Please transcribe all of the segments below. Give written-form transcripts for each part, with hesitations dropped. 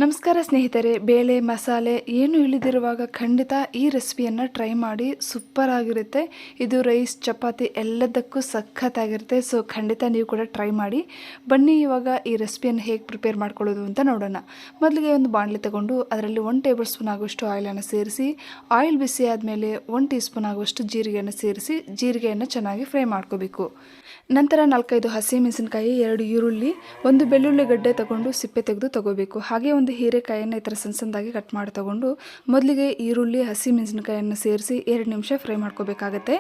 ನಮಸ್ಕಾರ ಸ್ನೇಹಿತರೆ, ಬೇಳೆ ಮಸಾಲೆ ಏನು ಇಳಿದಿರುವಾಗ ಖಂಡಿತ ಈ ರೆಸಿಪಿಯನ್ನು ಟ್ರೈ ಮಾಡಿ. ಸೂಪರ್ ಆಗಿರುತ್ತೆ. ಇದು ರೈಸ್ ಚಪಾತಿ ಎಲ್ಲದಕ್ಕೂ ಸಖತ್ತಾಗಿರುತ್ತೆ. ಸೊ ಖಂಡಿತ ನೀವು ಕೂಡ ಟ್ರೈ ಮಾಡಿ. ಬನ್ನಿ ಇವಾಗ ಈ ರೆಸಿಪಿಯನ್ನು ಹೇಗೆ ಪ್ರಿಪೇರ್ ಮಾಡ್ಕೊಳ್ಳೋದು ಅಂತ ನೋಡೋಣ. ಮೊದಲಿಗೆ ಒಂದು ಬಾಣಲೆ ತಗೊಂಡು ಅದರಲ್ಲಿ 1 ಟೇಬಲ್ ಸ್ಪೂನ್ ಆಗುವಷ್ಟು ಆಯಿಲನ್ನು ಸೇರಿಸಿ, ಆಯಿಲ್ ಬಿಸಿ ಆದಮೇಲೆ 1 ಟೀ ಸ್ಪೂನ್ ಆಗುವಷ್ಟು ಜೀರಿಗೆಯನ್ನು ಸೇರಿಸಿ ಜೀರಿಗೆಯನ್ನು ಚೆನ್ನಾಗಿ ಫ್ರೈ ಮಾಡ್ಕೋಬೇಕು. ನಂತರ 4-5 ಹಸಿಮೆಣಸಿನಕಾಯಿ, 2 ಈರುಳ್ಳಿ, 1 ಬೆಳ್ಳುಳ್ಳಿ ಗಡ್ಡೆ ತಗೊಂಡು ಸಿಪ್ಪೆ ತೆಗೆದು ತಗೋಬೇಕು. ಹಾಗೆ ಒಂದು ಹೀರೆಕಾಯಿಯನ್ನು ಈ ಥರ ಸಣ್ಣದಾಗಿ ಕಟ್ ಮಾಡಿ ತಗೊಂಡು ಮೊದಲಿಗೆ ಈರುಳ್ಳಿ ಹಸಿಮೆಣಸಿನಕಾಯಿಯನ್ನು ಸೇರಿಸಿ 2 ನಿಮಿಷ ಫ್ರೈ ಮಾಡ್ಕೋಬೇಕಾಗತ್ತೆ.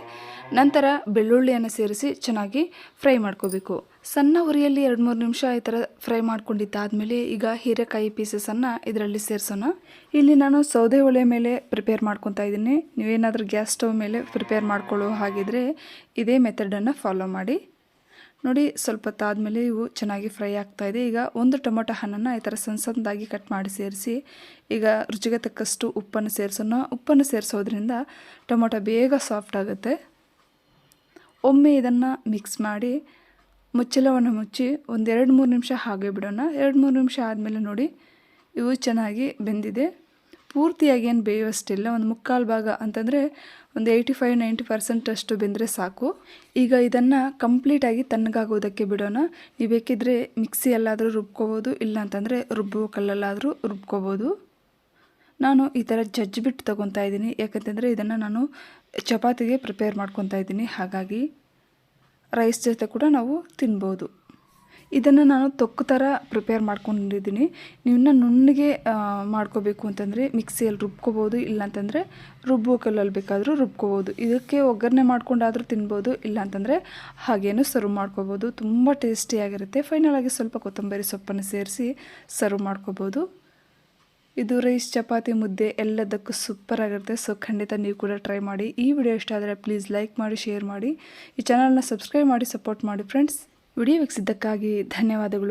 ನಂತರ ಬೆಳ್ಳುಳ್ಳಿಯನ್ನು ಸೇರಿಸಿ ಚೆನ್ನಾಗಿ ಫ್ರೈ ಮಾಡ್ಕೋಬೇಕು. ಸಣ್ಣ ಉರಿಯಲ್ಲಿ 2-3 ನಿಮಿಷ ಈ ಥರ ಫ್ರೈ ಮಾಡ್ಕೊಂಡಿದ್ದಾದಮೇಲೆ ಈಗ ಹೀರೆಕಾಯಿ ಪೀಸಸನ್ನು ಇದರಲ್ಲಿ ಸೇರಿಸೋಣ. ಇಲ್ಲಿ ನಾನು ಸೌದೆ ಒಲೆ ಮೇಲೆ ಪ್ರಿಪೇರ್ ಮಾಡ್ಕೊತಾ ಇದ್ದೀನಿ. ನೀವೇನಾದರೂ ಗ್ಯಾಸ್ ಸ್ಟವ್ ಮೇಲೆ ಪ್ರಿಪೇರ್ ಮಾಡ್ಕೊಳ್ಳೋ ಹಾಗಿದ್ರೆ ಇದೇ ಮೆಥಡನ್ನು ಫಾಲೋ ಮಾಡಿ. ನೋಡಿ, ಸ್ವಲ್ಪ ಹೊತ್ತಾದಮೇಲೆ ಇವು ಚೆನ್ನಾಗಿ ಫ್ರೈ ಆಗ್ತಾಯಿದೆ. ಈಗ 1 ಟೊಮೊಟೊ ಹಣ್ಣನ್ನು ಈ ಥರ ಸಣ್ಣದಾಗಿ ಕಟ್ ಮಾಡಿ ಸೇರಿಸಿ ಈಗ ರುಚಿಗೆ ತಕ್ಕಷ್ಟು ಉಪ್ಪನ್ನು ಸೇರಿಸೋಣ. ಉಪ್ಪನ್ನು ಸೇರಿಸೋದ್ರಿಂದ ಟೊಮೊಟೊ ಬೇಗ ಸಾಫ್ಟ್ ಆಗುತ್ತೆ. ಒಮ್ಮೆ ಇದನ್ನು ಮಿಕ್ಸ್ ಮಾಡಿ ಮುಚ್ಚಳವನ್ನು ಮುಚ್ಚಿ 2-3 ನಿಮಿಷ ಹಾಗೆ ಬಿಡೋಣ. 2-3 ನಿಮಿಷ ಆದಮೇಲೆ ನೋಡಿ, ಇವು ಚೆನ್ನಾಗಿ ಬೆಂದಿದೆ. ಪೂರ್ತಿಯಾಗಿ ಏನು ಬೇಯುವಷ್ಟಿಲ್ಲ, ಒಂದು 3/4 ಭಾಗ ಅಂತಂದರೆ ಒಂದು 85-90% ಅಷ್ಟು ಬೆಂದರೆ ಸಾಕು. ಈಗ ಇದನ್ನು ಕಂಪ್ಲೀಟಾಗಿ ತಣ್ಣಗಾಗೋದಕ್ಕೆ ಬಿಡೋಣ. ನೀವು ಬೇಕಿದ್ದರೆ ಮಿಕ್ಸಿಯಲ್ಲಾದರೂ ರುಬ್ಕೋಬೋದು, ಇಲ್ಲ ಅಂತಂದರೆ ರುಬ್ಬುವ ಕಲ್ಲಲ್ಲಾದರೂ ರುಬ್ಕೋಬೋದು. ನಾನು ಈ ಥರ ಜಜ್ಜಿಬಿಟ್ಟು ತೊಗೊತಾ ಇದ್ದೀನಿ, ಯಾಕಂತಂದರೆ ಇದನ್ನು ನಾನು ಚಪಾತಿಗೆ ಪ್ರಿಪೇರ್ ಮಾಡ್ಕೊತಾ ಇದ್ದೀನಿ. ಹಾಗಾಗಿ ರೈಸ್ ಜೊತೆ ಕೂಡ ನಾವು ತಿನ್ಬೋದು. ಇದನ್ನು ನಾನು ತೊಕ್ಕು ಥರ ಪ್ರಿಪೇರ್ ಮಾಡ್ಕೊಂಡಿದ್ದೀನಿ. ನೀವನ್ನ ನುಣ್ಣಗೆ ಮಾಡ್ಕೋಬೇಕು ಅಂತಂದರೆ ಮಿಕ್ಸಿಯಲ್ಲಿ ರುಬ್ಕೋಬೋದು, ಇಲ್ಲಾಂತಂದರೆ ರುಬ್ಬುವ ಕಲ್ಲಲ್ಲಿ ಬೇಕಾದರೂ ರುಬ್ಕೋಬೋದು. ಇದಕ್ಕೆ ಒಗ್ಗರಣೆ ಮಾಡ್ಕೊಂಡಾದರೂ ತಿನ್ಬೋದು, ಇಲ್ಲಾಂತಂದರೆ ಹಾಗೇನು ಸರ್ವ್ ಮಾಡ್ಕೋಬೋದು. ತುಂಬ ಟೇಸ್ಟಿಯಾಗಿರುತ್ತೆ. ಫೈನಲಾಗಿ ಸ್ವಲ್ಪ ಕೊತ್ತಂಬರಿ ಸೊಪ್ಪನ್ನು ಸೇರಿಸಿ ಸರ್ವ್ ಮಾಡ್ಕೋಬೋದು. ಇದು ರೈಸ್ ಚಪಾತಿ ಮುದ್ದೆ ಎಲ್ಲದಕ್ಕೂ ಸೂಪರ್ ಆಗಿರುತ್ತೆ. ಸೊ ಖಂಡಿತ ನೀವು ಕೂಡ ಟ್ರೈ ಮಾಡಿ. ಈ ವಿಡಿಯೋ ಇಷ್ಟ ಆದರೆ ಪ್ಲೀಸ್ ಲೈಕ್ ಮಾಡಿ, ಶೇರ್ ಮಾಡಿ, ಈ ಚಾನಲ್ನ ಸಬ್ಸ್ಕ್ರೈಬ್ ಮಾಡಿ ಸಪೋರ್ಟ್ ಮಾಡಿ ಫ್ರೆಂಡ್ಸ್. ವಿಡಿಯೋ ವೀಕ್ಷಿಸಿದ್ದಕ್ಕಾಗಿ ಧನ್ಯವಾದಗಳು.